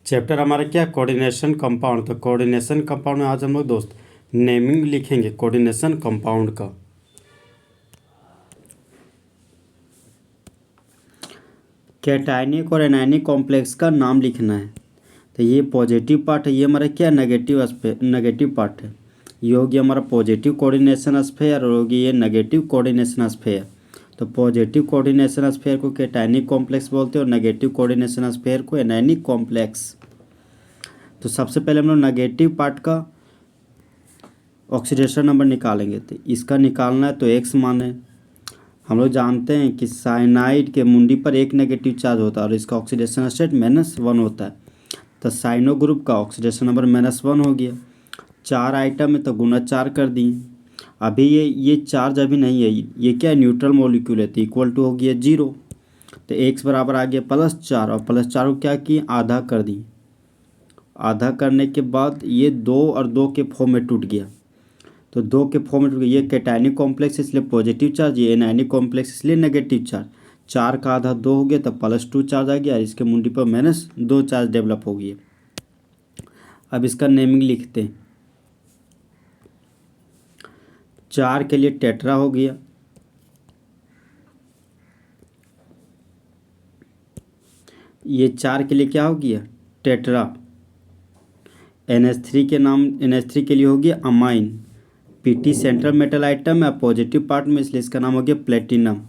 Chapter हमारा क्या, coordination compound. तो कोऑर्डिनेशन कंपाउंड में आज हम लोग दोस्त नेमिंग लिखेंगे कोऑर्डिनेशन कंपाउंड का। कैटायनिक और एनायनिक कॉम्प्लेक्स का नाम लिखना है। तो ये पॉजिटिव पार्ट है, ये हमारा क्या नेगेटिव पार्ट है। ये होगी हमारा पॉजिटिव कोऑर्डिनेशन स्फीयर और होगी ये नेगेटिव कोऑर्डिनेशन स्फीयर। तो पॉजिटिव कोऑर्डिनेशन स्फीयर को कैटायनिक कॉम्प्लेक्स बोलते हैं और नेगेटिव कोऑर्डिनेशन स्फीयर को एनायनिक कॉम्प्लेक्स। तो सबसे पहले हम लोग नेगेटिव पार्ट का ऑक्सीडेशन नंबर निकालेंगे। तो इसका निकालना है तो एक्स माने। हम लोग जानते हैं कि साइनाइड के मुंडी पर एक नेगेटिव चार्ज होता है और इसका ऑक्सीडेशन स्टेट -1 होता है। तो साइनो ग्रुप का ऑक्सीडेशन नंबर -1 हो गया। 4 आइटम है तो गुना 4 कर दिए। अभी ये चार्ज अभी नहीं है, ये क्या है, न्यूट्रल मॉलिक्यूल है, तो इक्वल टू हो गया 0। तो एक्स बराबर आ गया +4 और +4 को क्या किए, आधा कर दिए। आधा करने के बाद ये 2 और 2 के फॉर्म में टूट गया। तो 2 के फॉर्म में टूट गया। ये कैटायनिक कॉम्प्लेक्स इसलिए पॉजिटिव चार्ज, ये एनायनिक कॉम्प्लेक्स इसलिए नेगेटिव चार्ज। 4 का आधा 2 हो गया तो +2 चार्ज आ गया। इसके मुंडी पर -2 चार्ज डेवलप हो गया। अब इसका नेमिंग लिखते हैं। 4 के लिए टेट्रा हो गया। ये 4 के लिए क्या हो गया, टेट्रा। NH3 के लिए हो गया amine. Pt central metal item है पॉजिटिव पार्ट में, इसलिए इसका नाम हो गया प्लेटिनम।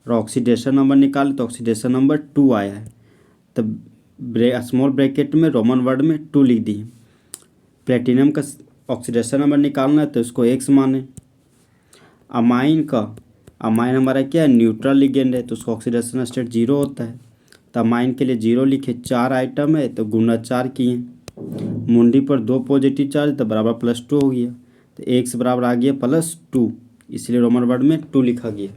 और ऑक्सीडेशन नंबर निकाले तो ऑक्सीडेशन नंबर 2 आया है। तब स्मॉल ब्रैकेट में रोमन वर्ड में 2 लिख दिए। प्लेटिनम का ऑक्सीडेशन नंबर निकालना है तो इसको x माने। अमाइन हमारा क्या है, न्यूट्रल लिगेंड है, तो उसका ऑक्सीडेशन स्टेट 0 होता है। तो अमाइन के लिए 0 लिखे। 4 आइटम है तो गुना 4 किए। मुंडी पर 2 पॉजिटिव चार्ज तो बराबर +2 हो गया। तो एक्स बराबर आ गया +2, इसलिए रोमन वर्ड में 2 लिखा गया।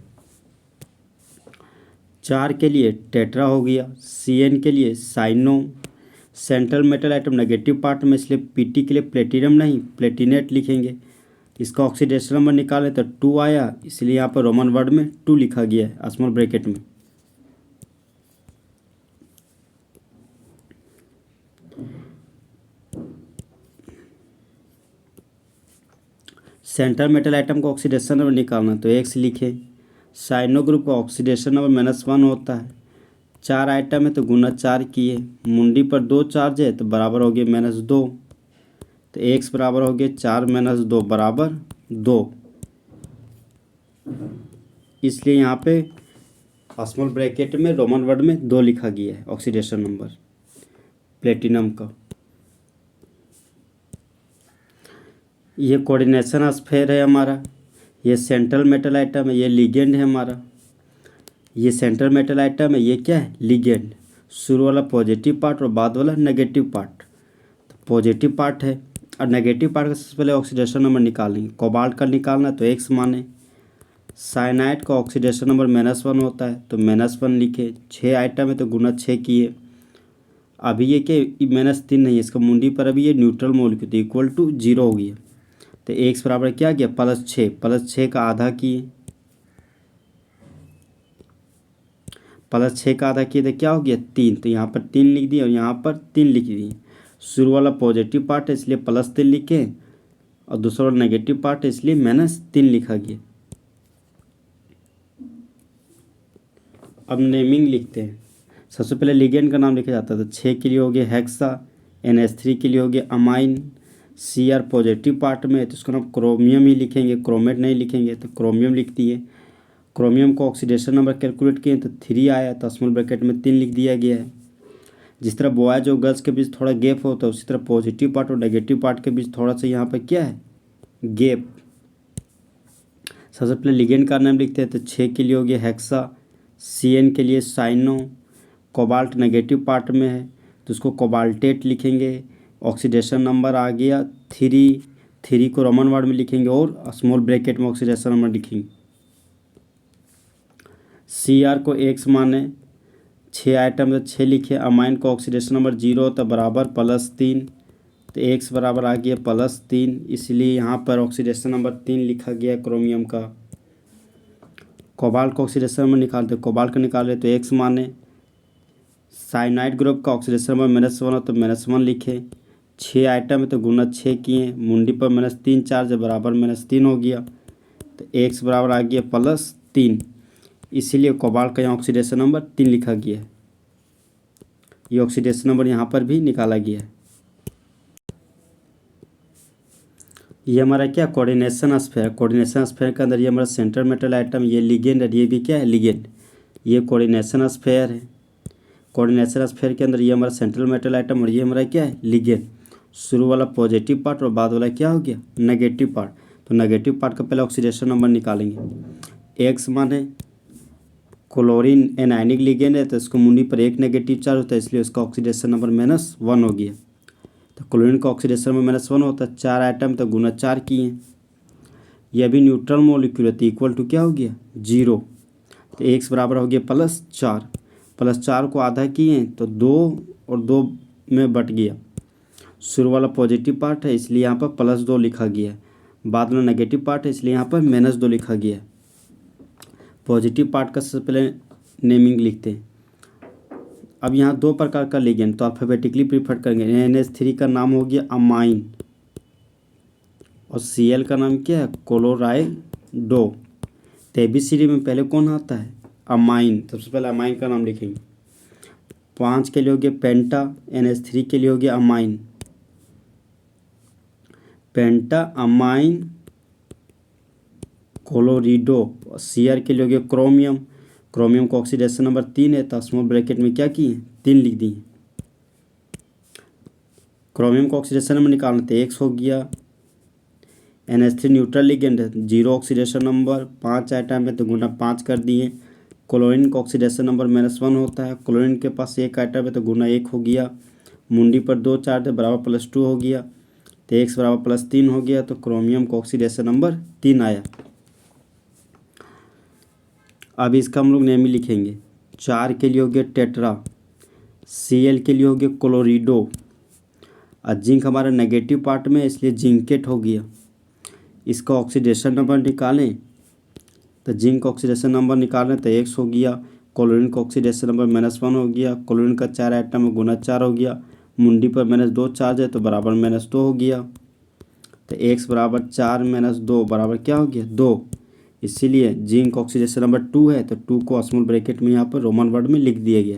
4 के लिए टेट्रा हो गया। Cn के लिए cyano, central metal atom negative part में, इसलिए Pt के लिए प्लेटिनम नहीं प्लेटिनेट लिखेंगे। इसका ऑक्सीडेशन नंबर निकाले तो 2 आया, इसलिए यहाँ पर रोमन वर्ड में 2 लिखा गया है स्मॉल ब्रैकेट में। सेंट्रल मेटल आइटम का ऑक्सीडेशन नंबर निकालना तो x लिखे। साइनो ग्रुप का ऑक्सीडेशन नंबर -1 होता है। 4 आइटम है तो गुना 4 किए। मुंडी पर 2 चार्ज है तो बराबर हो गया -2। तो x बराबर हो गया 4 - 2 बराबर 2। इसलिए यहाँ पे स्मॉल ब्रैकेट में रोमन वर्ड में 2 लिखा गया है ऑक्सीडेशन नंबर प्लेटिनम का। ये कोऑर्डिनेशन स्फीयर है हमारा। ये सेंट्रल मेटल आइटम है, ये लिगेंड है हमारा। ये सेंट्रल मेटल आइटम है, ये क्या है, लिगेंड। शुरू वाला पॉजिटिव पार्ट और बाद वाला नेगेटिव पार्ट। तो पॉजिटिव पार्ट है और नेगेटिव पार्ट का सबसे पहले ऑक्सीडेशन नंबर निकालेंगे। कोबाल्ट का निकालना तो x माने। साइनाइड का ऑक्सीडेशन नंबर -1 होता है तो -1 लिखे। 6 आइटम है तो गुना 6 किए। अभी ये क्या, -3 नहीं है, इसका मुंडी पर अभी ये न्यूट्रल मोलिक्यूल तो इक्वल टू 0 हो गया। तो x बराबर क्या गया, +6 का आधा किए। +6 का आधा किए तो क्या हो गया, 3। तो यहाँ पर 3 लिख दिए और यहाँ पर 3 लिख दिए। शुरू वाला पॉजिटिव पार्ट है इसलिए +3 लिखे और दूसरा वाला नेगेटिव पार्ट है इसलिए -3 लिखा गया। अब नेमिंग लिखते हैं। सबसे पहले लिगेंड का नाम लिखा जाता है। तो 6 के लिए हो गया हेक्सा। NH3 के लिए हो गया अमाइन। Cr पॉजिटिव पार्ट में है तो उसका नाम क्रोमियम ही लिखेंगे, क्रोमेट नहीं लिखेंगे। तो क्रोमियम लिख दिए। क्रोमियम को ऑक्सीडेशन नंबर कैलकुलेट किए तो 3 आया, तो स्मॉल ब्रैकेट में 3 लिख दिया गया है। जिस तरह बॉयज और गर्ल्स के बीच थोड़ा गैप होता है उसी तरह पॉजिटिव पार्ट और नेगेटिव पार्ट के बीच थोड़ा सा यहाँ पर क्या है, गैप। सबसे पहले लिगेंड का नाम लिखते हैं। तो 6 के लिए हो गया हेक्सा। Cn के लिए साइनो। कोबाल्ट नेगेटिव पार्ट में है तो उसको कोबाल्टेट लिखेंगे। ऑक्सीडेशन नंबर आ गया 3 को रोमन वर्ड में लिखेंगे और स्मॉल ब्रैकेट में ऑक्सीडेशन नंबर लिखेंगे। Cr को x माने। 6 आइटम तो 6 लिखे। अमाइन को ऑक्सीडेशन नंबर 0 होता बराबर +3। तो x बराबर आ गया +3, इसलिए यहाँ पर ऑक्सीडेशन नंबर 3 लिखा गया क्रोमियम का। कोबाल्ट का ऑक्सीडेशन नंबर निकालते, कोबाल्ट का निकाले तो x माने। साइनाइड ग्रुप का ऑक्सीडेशन नंबर -1 हो तो -1 लिखे। 6 आइटम है तो गुना 6 किए, मुंडी पर -3 चार्ज है बराबर -3 हो गया, तो एक्स बराबर आ गया +3। इसीलिए कोबाल्ट का यहाँ ऑक्सीडेशन नंबर 3 लिखा गया है। ये ऑक्सीडेशन नंबर यहाँ पर भी निकाला गया है। ये हमारा क्या कोऑर्डिनेशन स्फीयर, कोऑर्डिनेशन स्फीयर के अंदर ये हमारा सेंट्रल मेटल आइटम, ये लिगेंड है, ये भी क्या है लिगेंड। ये कोऑर्डिनेशन स्फीयर है। कोऑर्डिनेशन स्फीयर के अंदर ये हमारा सेंट्रल मेटल आइटम और ये हमारा क्या है लिगेंड। शुरू वाला पॉजिटिव पार्ट और बाद वाला क्या हो गया नेगेटिव पार्ट। तो नेगेटिव पार्ट का पहले ऑक्सीडेशन नंबर निकालेंगे। एक्स मान है क्लोरीन एनायनिक लिगेंड है तो इसको मुंडी पर 1 नेगेटिव चार्ज होता है, इसलिए उसका ऑक्सीडेशन नंबर -1 हो गया। तो क्लोरीन का ऑक्सीडेशन नंबर -1 होता है, 4 आइटम तो गुना 4 किए। यह भी न्यूट्रल मॉलिक्यूल है तो इक्वल टू क्या हो गया 0। तो एक्स बराबर हो गया +4, +4 को आधा किए तो 2 और 2 में बट गया। शुरू वाला पॉजिटिव पार्ट है इसलिए यहाँ पर +2 लिखा गया है, बाद में नेगेटिव पार्ट है इसलिए यहाँ पर -2 लिखा गया है। पॉजिटिव पार्ट का सबसे पहले नेमिंग लिखते हैं। अब यहाँ 2 प्रकार का लिगेंड तो अल्फाबेटिकली प्रीफर करेंगे। NH3 का नाम हो गया अमाइन और Cl का नाम क्या है क्लोराइडो। तो ABCD में पहले कौन आता है अमाइन, सबसे पहले अमाइन का नाम लिखेंगे। 5 के लिए हो गया पेंटा, NH3 के लिए हो गया अमाइन, पेंटा अमाइन क्लोरिडो। Cr के लिए हो गया क्रोमियम, क्रोमियम का ऑक्सीडेशन नंबर 3 है तो स्मॉल ब्रैकेट में क्या किए 3 लिख दिए। क्रोमियम का ऑक्सीडेशन नंबर निकालना तो एक्स हो गया। NH3 न्यूट्रल लिगेंड है, 0 ऑक्सीडेशन नंबर, 5 आइटम है तो गुना 5 कर दिए। क्लोरीन का ऑक्सीडेशन नंबर -1 होता है, क्लोरीन के पास 1 आइटम है तो गुना 1 हो गया। मुंडी पर 2 चार्ज है बराबर +2 हो गया, तो एक्स बराबर +3 हो गया। तो क्रोमियम का ऑक्सीडेशन नंबर 3 आया। अब इसका हम लोग नेम ही लिखेंगे। 4 के लिए हो गया टेट्रा, Cl के लिए हो गया क्लोरिडो और जिंक हमारा नेगेटिव पार्ट में इसलिए जिंकेट हो गया। इसका ऑक्सीडेशन नंबर निकालें तो जिंक ऑक्सीडेशन नंबर निकालें तो एक्स हो गया। क्लोरीन का ऑक्सीडेशन नंबर -1 हो गया, क्लोरीन का 4 आइटम में गुना 4 हो गया, मुंडी पर -2 चार्ज है तो बराबर -2 हो गया। तो एक्स बराबर 4 - 2 बराबर क्या हो गया 2। इसीलिए जिंक ऑक्सीडेशन नंबर 2 है तो 2 को स्मॉल ब्रैकेट में यहाँ पर रोमन वर्ड में लिख दिया गया।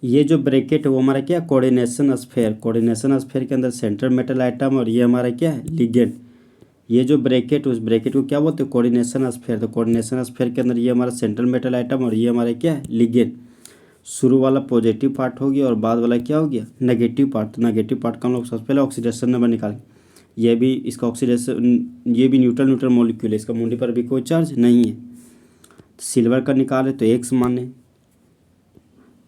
ये जो ब्रैकेट है वो हमारा क्या कोऑर्डिनेशन स्फीयर, कोऑर्डिनेशन स्फीयर के अंदर सेंट्रल मेटल आइटम और ये हमारा क्या है लिगेंड। ये जो ब्रैकेट उस ब्रैकेट को क्या बोलते हैं कोऑर्डिनेशन स्फीयर। तो कोऑर्डिनेशन स्फीयर के अंदर ये हमारा सेंट्रल मेटल आइटम और ये हमारा क्या है लिगेंड। शुरू वाला पॉजिटिव पार्ट हो गया और बाद वाला क्या हो गया नेगेटिव पार्ट। तो नेगेटिव पार्ट का हम लोग सबसे पहले ऑक्सीडेशन नंबर निकालेंगे। ये भी इसका ऑक्सीडेशन, ये भी न्यूट्रल मॉलिक्यूल है, इसका मुंडी पर भी कोई चार्ज नहीं है। सिल्वर का निकाले तो एक्स माने।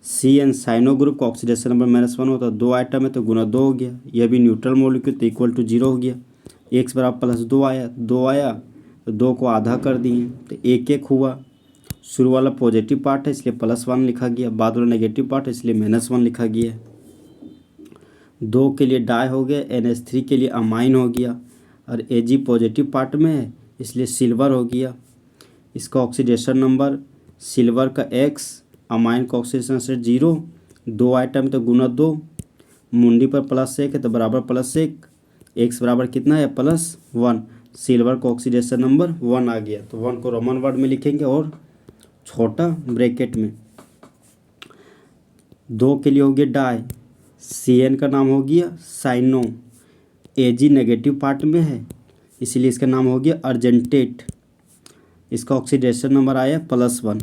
CN साइनो ग्रुप का ऑक्सीडेशन नंबर -1 होता है, 2 आइटम है तो गुना 2 हो गया। यह भी न्यूट्रल मॉलिक्यूल तो इक्वल टू 0 हो गया। एक्स बराबर +2 आया, 2 आया तो 2 को आधा कर दिए तो 1 हुआ। शुरू वाला पॉजिटिव पार्ट है इसलिए +1 लिखा गया, बाद वाला नेगेटिव पार्ट है इसलिए -1 लिखा गया। 2 के लिए डाई हो गया, NH3 के लिए अमाइन हो गया और Ag पॉजिटिव पार्ट में है इसलिए सिल्वर हो गया। इसका ऑक्सीडेशन नंबर सिल्वर का x, अमाइन का ऑक्सीडेशन से 0, 2 आइटम तो गुना 2, मुंडी पर +1 है तो बराबर +1, एक्स बराबर कितना है +1। सिल्वर का ऑक्सीडेशन नंबर 1 आ गया तो 1 को रोमन वर्ड में लिखेंगे और छोटा ब्रैकेट में। 2 के लिए हो गया डाई, CN का नाम हो गया साइनो, Ag नेगेटिव पार्ट में है इसीलिए इसका नाम हो गया अर्जेंटेट। इसका ऑक्सीडेशन नंबर आया +1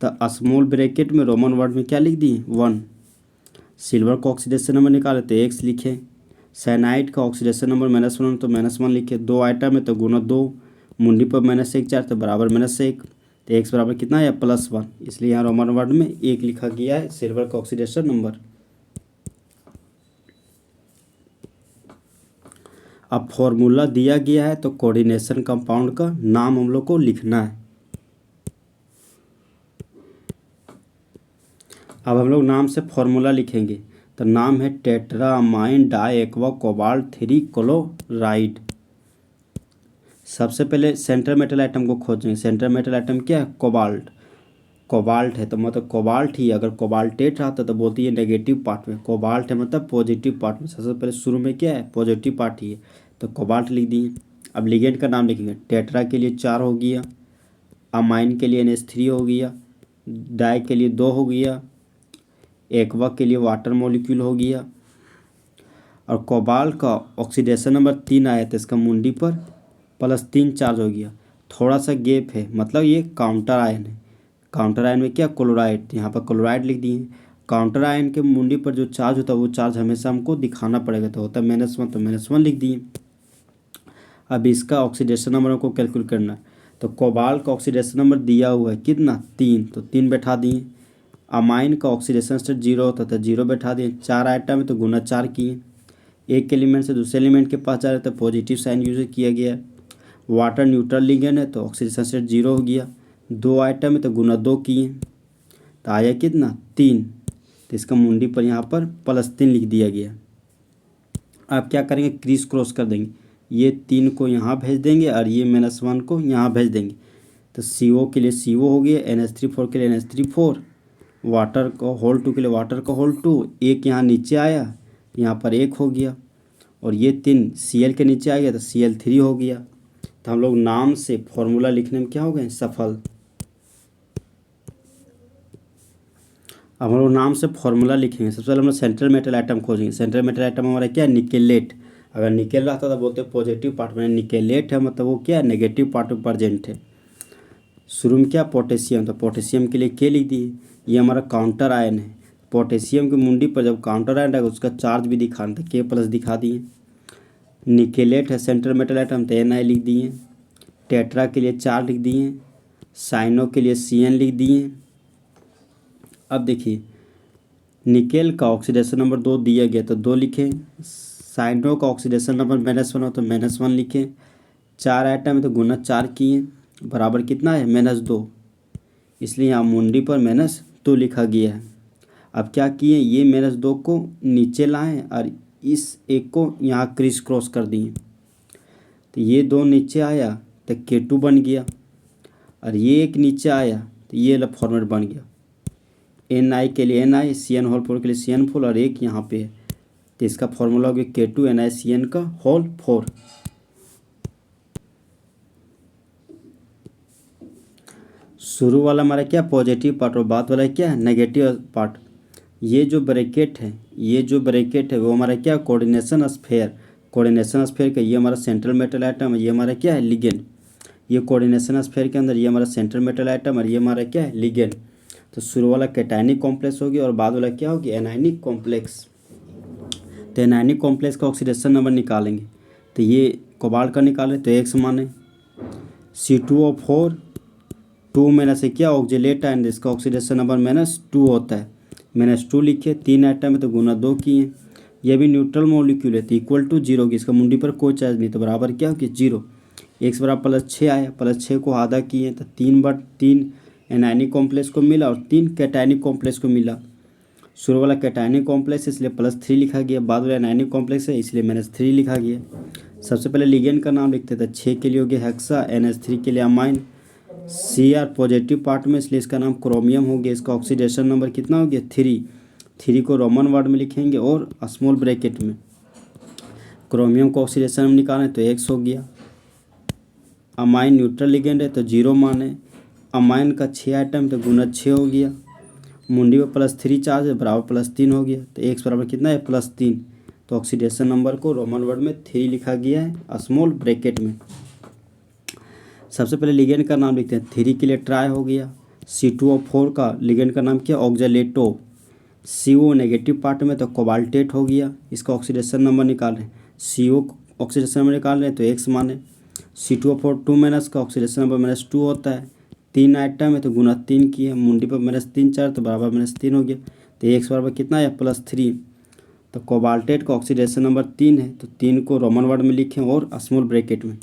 तो स्मॉल ब्रैकेट में रोमन वर्ड में क्या लिख दिए 1। सिल्वर का ऑक्सीडेशन नंबर निकाले तो एक्स लिखे। साइनाइड का ऑक्सीडेशन नंबर -1 तो -1 लिखे। 2 आइटम है तो गुना 2, मुंडी पर -1 4 तो बराबर -1, तो एक्स बराबर कितना है +1, इसलिए यहाँ रोमन वर्ड में 1 लिखा गया है सिल्वर का ऑक्सीडेशन नंबर। अब फॉर्मूला दिया गया है तो कोऑर्डिनेशन कंपाउंड का नाम हम लोग को लिखना है। अब हम लोग नाम से फॉर्मूला लिखेंगे तो नाम है टेट्रामाइन डाई एक्वा कोबाल्ट 3 क्लोराइड। सबसे पहले सेंट्रल मेटल आइटम को खोजेंगे। सेंट्रल मेटल आइटम क्या है? कोबाल्ट। कोबाल्ट है तो मतलब कोबाल्ट ही, अगर कोबाल्टेट रहता तो बोलती है नेगेटिव पार्ट में, कोबाल्ट है मतलब पॉजिटिव पार्ट में। सबसे पहले शुरू में क्या है? पॉजिटिव पार्ट ही है, तो कोबाल्ट लिख दिए। अब लिगेंड का नाम लिखेंगे। टेट्रा के लिए 4 हो गया, अमाइन के लिए NH3 हो गया, डाई के लिए 2 हो गया, एक्वा के लिए वाटर मॉलिक्यूल हो गया, और कोबाल्ट का ऑक्सीडेशन नंबर 3 आया तो इसका मुंडी पर +3 चार्ज हो गया। थोड़ा सा गैप है, मतलब ये काउंटर आयन है। काउंटर आयन में क्या? क्लोराइड, यहाँ पर क्लोराइड लिख दिए। काउंटर आयन के मुंडी पर जो चार्ज होता है वो चार्ज हमेशा हमको दिखाना पड़ेगा, तो होता है -1, तो -1 लिख दिए। अब इसका ऑक्सीडेशन नंबर को कैलकुलेट करना है, तो कोबाल्ट का ऑक्सीडेशन नंबर दिया हुआ है कितना? 3, तो 3 बैठा दिए। अमाइन का ऑक्सीडेशन स्टेट 0 होता था, 0 बैठा दिए। 4 आइटम है तो गुना 4 किए। एक एलिमेंट से दूसरे एलिमेंट के पास जा रहे तो पॉजिटिव साइन यूज किया गया। वाटर न्यूट्रल लिगेंड है तो ऑक्सीडेशन स्टेट 0 हो गया। 2 आइटम है तो गुना 2 किए, तो आया कितना? 3, तो इसका मुंडी पर यहाँ पर +3 लिख दिया गया। आप क्या करेंगे? क्रीस क्रॉस कर देंगे, ये 3 को यहाँ भेज देंगे और ये -1 को यहाँ भेज देंगे, तो CO के लिए CO हो गया, NH3 के लिए NH3, वाटर का होल 2 के लिए वाटर का होल 2, एक यहाँ नीचे आया, यहाँ पर 1 हो गया, और ये 3 Cl के नीचे आ गया तो Cl3 हो गया। तो हम लोग नाम से फॉर्मूला लिखने में क्या हो गए? सफल। अब हम लोग नाम से फॉर्मूला लिखेंगे। सबसे पहले हम लोग सेंट्रल मेटल आइटम खोजेंगे। सेंट्रल मेटल आइटम हमारा क्या है? निकेलेट। अगर निकेल रहता था बोलते पॉजिटिव पार्ट में, निकेलेट है मतलब वो क्या है? नेगेटिव पार्ट में प्रेजेंट है। शुरू में क्या? पोटेशियम, तो पोटेशियम के लिए के लिख दिए। ये हमारा काउंटर आयन है। पोटेशियम की मुंडी पर जब काउंटर आयन रहेगा उसका चार्ज भी दिखाना था, K+ दिखा दिए। निकेलेट है सेंट्रल मेटल आइटम तो Na लिख दिए। टेट्रा के लिए 4 लिख दिए। साइनो के लिए Cn लिख दिए। अब देखिए निकेल का ऑक्सीडेशन नंबर 2 दिया गया तो 2 लिखें। साइनो का ऑक्सीडेशन नंबर -1 हो तो -1 लिखें। 4 आइटम है तो गुना 4 किए, बराबर कितना है? -2, इसलिए यहाँ मुंडी पर -2 लिखा गया है। अब क्या किए? ये -2 को नीचे लाएं और इस एक को यहाँ क्रिस क्रॉस कर दिए, तो ये 2 नीचे आया तो K2 बन गया, और ये एक नीचे आया तो ये वाला फॉर्मेट बन गया। Na के लिए Na, CN4 के लिए CN4, और एक यहाँ पे है तो इसका फॉर्मूला हो गया K2 NaCN का होल 4। शुरू वाला हमारा क्या? पॉजिटिव पार्ट, और बाद वाला क्या है? Negative part. ये जो ब्रैकेट है वो हमारा क्या? Coordination sphere. कोऑर्डिनेशन स्फीयर का ये हमारा सेंट्रल मेटल आइटम है, ये हमारा क्या है? लिगेंड। ये कोऑर्डिनेशन स्फीयर के अंदर ये हमारा सेंट्रल मेटल आइटम और ये हमारा क्या है? लिगेंड। तो शुरू वाला कैटायनिक कॉम्प्लेक्स हो गया और बाद वाला क्या होगी? Anionic complex. तो एनायनिक कॉम्प्लेक्स का ऑक्सीडेशन नंबर निकालेंगे, तो ये कोबाल्ट का निकाले तो X माने। C2O4 2 में से क्या? ऑक्जेलेट आयन, इसका ऑक्सीडेशन नंबर -2 होता है, -2 लिखे। 3 आइटम है तो गुना 2 किए। यह भी न्यूट्रल मॉलिक्यूल है तो = 0 की, इसका मुंडी पर कोई चार्ज नहीं तो बराबर क्या हो गया? 0। X बराबर +6 आया, +6 को आधा किए तो 3/3 एनायनिक कॉम्प्लेक्स को मिला और 3 कैटायनिक कॉम्प्लेक्स को मिला। शुरू वाला कैटायनिक कॉम्प्लेक्स इसलिए +3 लिखा गया, बाद वाला एनायनिक कॉम्प्लेक्स है इसलिए -3 लिखा गया। सबसे पहले लिगेंड का नाम लिखते थे। 6 के लिए हो गया हेक्सा, NH3 के लिए अमाइन, Cr पॉजिटिव पार्ट में इसलिए इसका नाम क्रोमियम हो गया। इसका ऑक्सीडेशन नंबर कितना हो गया? 3 को रोमन वर्ड में लिखेंगे और स्मॉल ब्रैकेट में। क्रोमियम का ऑक्सीडेशन हम निकालें तो X हो गया। अमाइन न्यूट्रल लिगेंड है तो 0 माने। अमाइन का 6 आइटम तो गुना 6 हो गया। मुंडी में +3 चार्ज है, बराबर +3 हो गया, तो X बराबर कितना है? +3। तो ऑक्सीडेशन नंबर को रोमन वर्ड में 3 लिखा गया है स्मॉल ब्रैकेट में। सबसे पहले लिगेंड का नाम लिखते हैं। 3 के लिए ट्राई हो गया। C2O4 का लिगेंड का नाम क्या? ऑक्जेलेटो। CO नेगेटिव पार्ट में तो कोबाल्टेट हो गया। इसका ऑक्सीडेशन नंबर निकालें, CO ऑक्सीडेशन नंबर निकाल रहे हैं तो X माने। C2O4 2- का ऑक्सीडेशन नंबर -2 होता है। 3 आइटम है तो गुना 3 किए, मुंडी पर -3 चार तो बराबर -3 हो गया, तो X बराबर कितना है? +3। तो कोबाल्टेट का ऑक्सीडेशन नंबर 3 है तो 3 को रोमन वर्ड में लिखें और स्मॉल ब्रैकेट में।